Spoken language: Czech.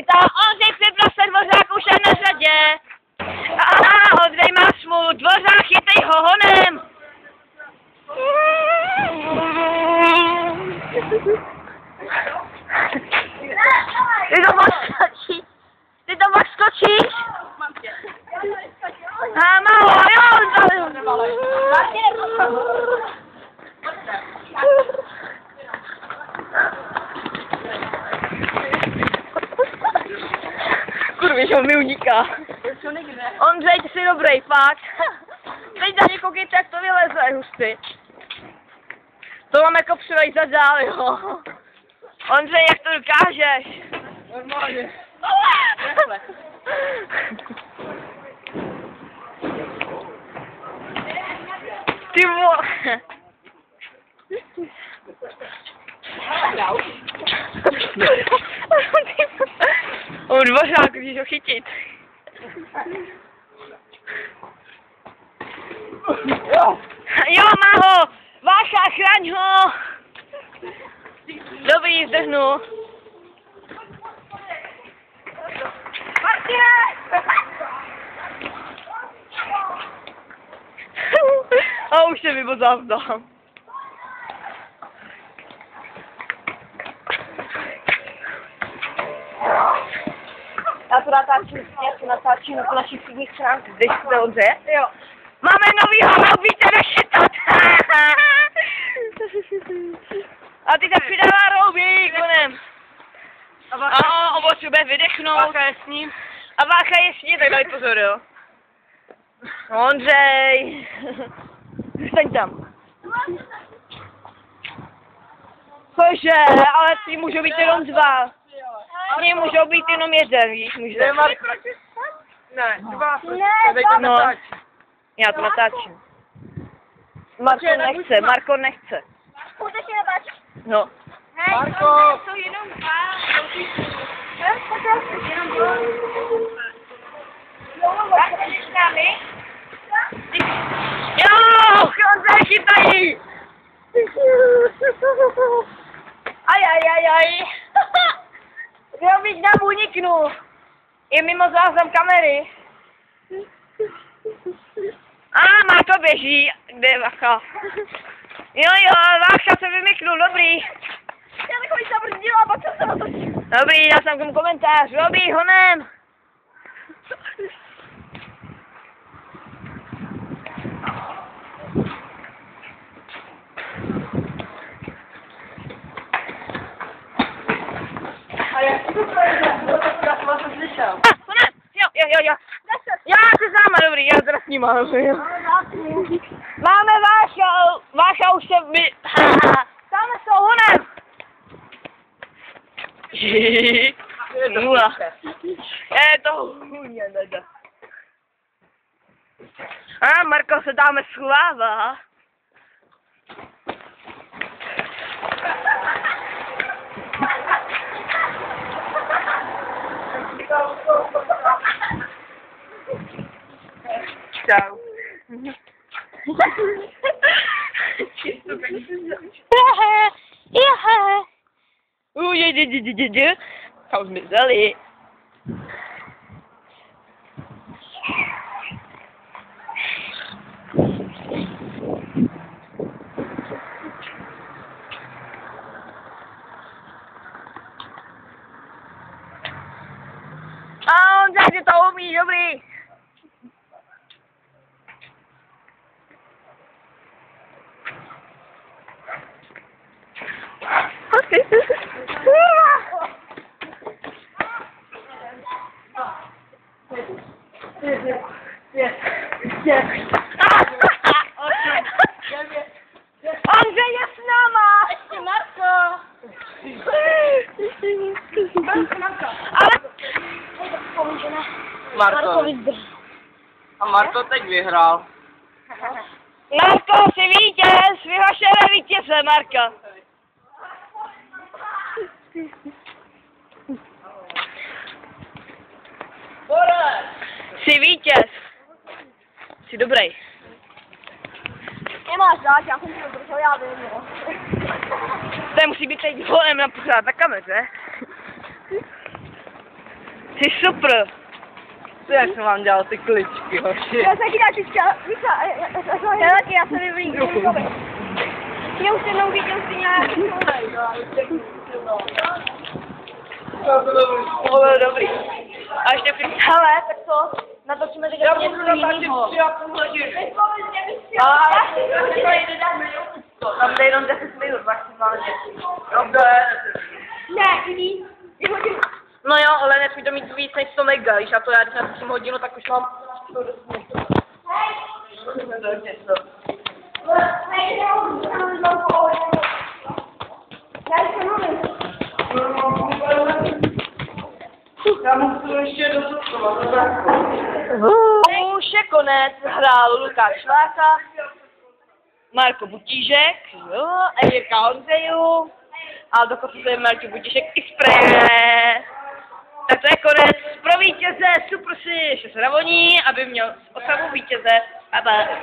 chytá, Ondřej připrav se, Dvořák už je na řadě. A Ondřej má smůlu, Dvořák chytej ho honem. Ty to máš skočit? A má ho, jo, kurvi, že on mi uniká. Ondřej, ty jsi dobrý, fakt. Teď na ně koukejte, jak to vyleze, hustý. To mám jako přivejzat dál, jo. Ondřej, jak to dokážeš? Normálně. Ty vole. On Dvořák, když ho chytit. Jo, má ho! Váša, chraň ho! Dobrý, zdrhnu. Martine! A už se mi moc zavdám. Já to natáčím na našich přímých stránkách. Jdeš se dobře? Jo. Máme novýho, víte nešetat. A ty tak přidává roubík, onem. A potřebuje vydechnout. Vácha je s ním. A Vácha je s ním, tak daj pozor, jo. Ondřej. Zůstaň tam. Cože, ale ty můžou být jenom dva. Oni můžou být jenom jeden, víš, můžete. Ne, dva. No, já to natáčím. Marko nechce. Skutečně nebač. No. Marko! Jsou jenom dva. Jenom dva. Tak jdeš s námi? Jo, Ondřej, chytají! Aj. Jo, víc nám uniknu. Je mimo záznam kamery. A Marko běží. Kde je Vácha? Jo, Vácha se vymyknul, dobrý. Já takový zabrzdila, a pak jsem se natočil. Dobrý, dal jsem k tomu komentář. Dobrý, honem. A jak ti to projde? Já jsem vás slyšel. Honem, jo. Já se s náma, dobrý, já teda s nima, jo. Máme Vácha už se Tam jsou honem. Nula. Je to hůně, neda. A Marko se dáme schovává. Čau. Kam zmizeli. A on zase to umí, dobrý. Ondřej je s náma! Ještě Marko. Ale... Marko. A Marko teď vyhrál. Marko, jsi vítěz! Vyhlašujeme vítěze, Marko. Jsi vítěz. Jsi dobrý. Nemáš rád, já jsem si to držel, já vím, jo. To musí být teď honem na pořád na kameře. Jsi super. Co jak jsem vám dělal ty kličky, hoši? Já taky taky chtěla, já taky, já se vyvlíknu. Já už jednou viděl si nějaký To bylo dobrý. A ještě přijde. hele, tak co? Natočíme teď Já něco budu natáčet jinýho. 3,5 hodiny. Tam jde jenom 10 minut maximálně. Dobře. Ne, jiný. No jo, ale nesmí to mít víc než 100 mega, když já to já když natočím hodinu, tak už mám... Já musím ještě dosudkovat, Už je konec, hrál Lukáš Šláka, Marko Butížek, jo, a Jirka Honzeju, a dokonce je Marko Butížek i spreje. Tak to je konec. Pro vítěze Super si Ravoní, aby měl osamu vítěze. Bye bye.